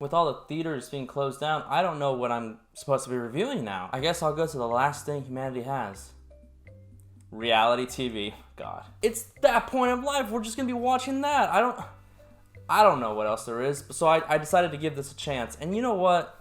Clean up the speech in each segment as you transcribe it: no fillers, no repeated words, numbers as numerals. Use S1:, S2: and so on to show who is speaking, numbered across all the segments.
S1: With all the theaters being closed down, I don't know what I'm supposed to be reviewing now. I guess I'll go to the last thing humanity has. Reality TV. God. It's that point of life. We're just gonna be watching that. I don't know what else there is. So I decided to give this a chance. And you know what?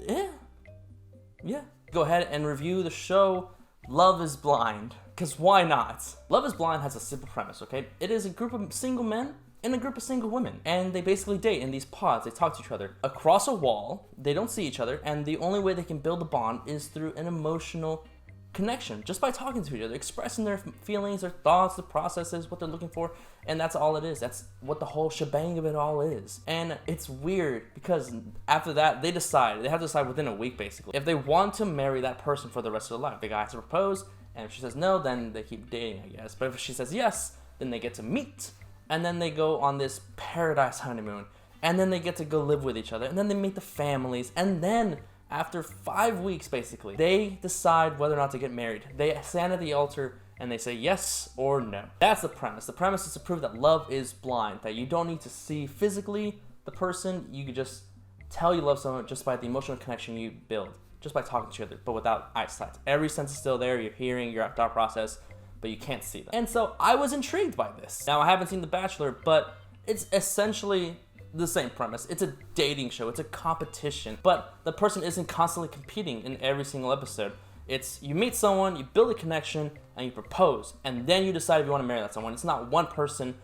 S1: Yeah. Go ahead and review the show Love is Blind. Because why not? Love is Blind has a simple premise, okay? It is a group of single men and a group of single women. And they basically date in these pods. They talk to each other across a wall. They don't see each other. And the only way they can build a bond is through an emotional connection. Just by talking to each other, expressing their feelings, their thoughts, the processes, what they're looking for. And that's all it is. That's what the whole shebang of it all is. And it's weird because after that, they have to decide within a week, basically, if they want to marry that person for the rest of their life. The guy has to propose. And if she says no, then they keep dating, I guess. But if she says yes, then they get to meet. And then they go on this paradise honeymoon. And then they get to go live with each other. And then they meet the families. And then, after 5 weeks, basically, they decide whether or not to get married. They stand at the altar and they say yes or no. That's the premise. The premise is to prove that love is blind. That you don't need to see physically the person. You can just tell you love someone just by the emotional connection you build. Just by talking to each other, but without eyesight. Every sense is still there. You're hearing, your thought process, but you can't see them. And so I was intrigued by this. Now, I haven't seen The Bachelor, but it's essentially the same premise. It's a dating show. It's a competition, but the person isn't constantly competing in every single episode. It's you meet someone, you build a connection, and you propose, and then you decide if you want to marry that someone. It's not one person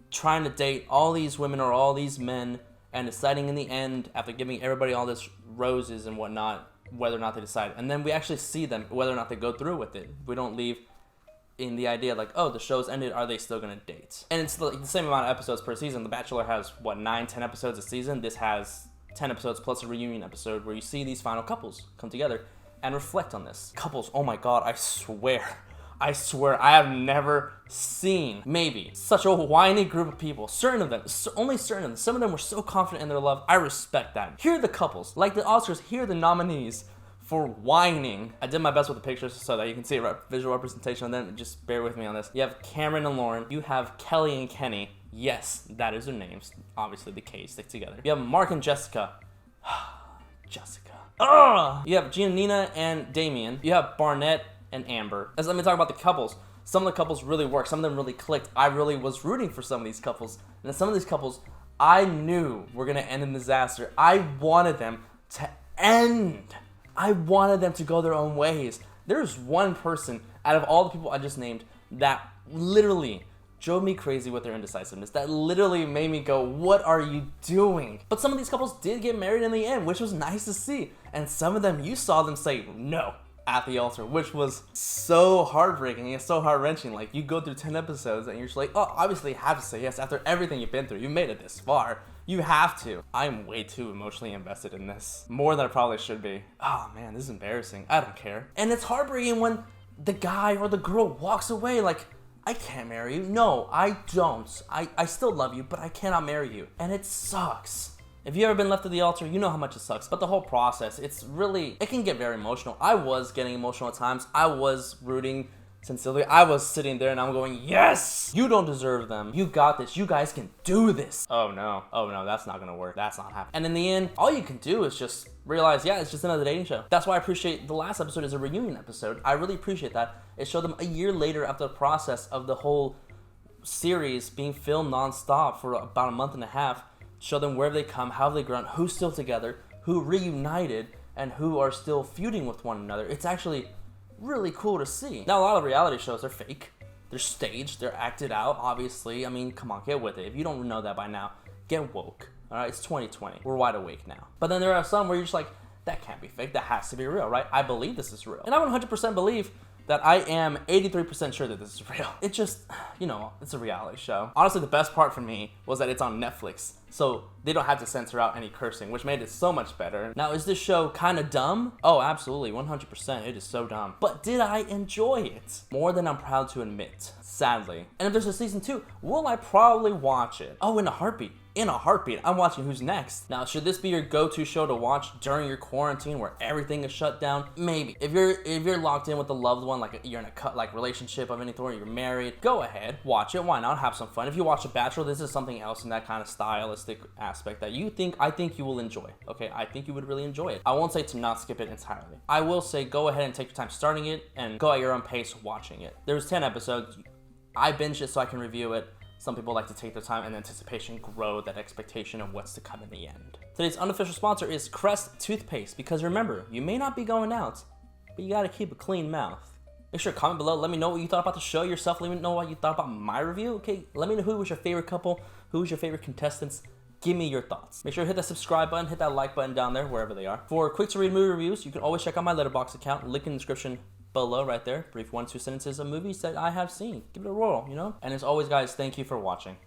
S1: trying to date all these women or all these men and deciding in the end, after giving everybody all this roses and whatnot, whether or not they decide. And then we actually see them, whether or not they go through with it. We don't leave in the idea like, oh, the show's ended, are they still gonna date? And it's the same amount of episodes per season. The Bachelor has, 9-10 episodes a season? This has 10 episodes plus a reunion episode where you see these final couples come together and reflect on this. Couples, oh my God, I swear, I have never seen, maybe, such a whiny group of people. Certain of them, only certain of them. Some of them were so confident in their love. I respect that. Here are the couples. Like the Oscars, here are the nominees for whining. I did my best with the pictures so that you can see a visual representation of them. Just bear with me on this. You have Cameron and Lauren. You have Kelly and Kenny. Yes, that is their names. Obviously, the K's stick together. You have Mark and Jessica. Jessica. Ugh! You have Giannina and Damien. You have Barnett and Amber. As let me talk about the couples. Some of the couples really worked. Some of them really clicked. I really was rooting for some of these couples. And then some of these couples I knew were gonna end in disaster. I wanted them to end. I wanted them to go their own ways. There's one person out of all the people I just named that literally drove me crazy with their indecisiveness. That literally made me go, what are you doing? But some of these couples did get married in the end, which was nice to see. And some of them, you saw them say no at the altar, which was so heartbreaking and so heart-wrenching. Like, you go through 10 episodes and you're just like, oh, obviously you have to say yes after everything you've been through. You made it this far. You have to. I'm way too emotionally invested in this. More than I probably should be. Oh man, this is embarrassing. I don't care. And it's heartbreaking when the guy or the girl walks away like, I can't marry you. No, I don't. I still love you, but I cannot marry you. And it sucks. If you've ever been left at the altar, you know how much it sucks. But the whole process, it can get very emotional. I was getting emotional at times. I was rooting sincerely. I was sitting there and I'm going, yes! You don't deserve them. You got this. You guys can do this. Oh no, that's not gonna work. That's not happening. And in the end, all you can do is just realize, yeah, it's just another dating show. That's why I appreciate the last episode is a reunion episode. I really appreciate that. It showed them a year later after the process of the whole series being filmed nonstop for about a month and a half. Show them where they come, how they grown, who's still together, who reunited, and who are still feuding with one another. It's actually really cool to see. Now, a lot of reality shows are fake. They're staged. They're acted out, obviously. I mean, come on, get with it. If you don't know that by now, get woke. All right, it's 2020. We're wide awake now. But then there are some where you're just like, that can't be fake. That has to be real, right? I believe this is real. And I 100% believe that I am 83% sure that this is real. It just, it's a reality show. Honestly, the best part for me was that it's on Netflix. so they don't have to censor out any cursing, which made it so much better. Now, is this show kind of dumb? Oh, absolutely, 100%. It is so dumb. But did I enjoy it? More than I'm proud to admit, sadly. And if there's a season 2, will I probably watch it? Oh, in a heartbeat. In a heartbeat. I'm watching Who's Next. Now, should this be your go-to show to watch during your quarantine where everything is shut down? Maybe. If you're locked in with a loved one, like you're in a relationship of any sort, you're married, go ahead, watch it. Why not? Have some fun. If you watch The Bachelor, this is something else in that kind of stylistic aspect that I think you will enjoy. Okay, I think you would really enjoy it. I won't say to not skip it entirely. I will say go ahead and take your time starting it and go at your own pace watching it. There's 10 episodes. I binged it so I can review it. Some people like to take their time and anticipation grow that expectation of what's to come in the end. Today's unofficial sponsor is Crest Toothpaste, because remember, you may not be going out, but you gotta keep a clean mouth. Make sure to comment below, let me know what you thought about the show yourself, let me know what you thought about my review, okay? Let me know who was your favorite couple, who was your favorite contestants. Give me your thoughts. Make sure to hit that subscribe button, hit that like button down there, wherever they are. For quick to read movie reviews, you can always check out my Letterboxd account, link in the description below right there. Brief 1-2 sentences of movies that I have seen. Give it a roll, you know? And as always, guys, thank you for watching.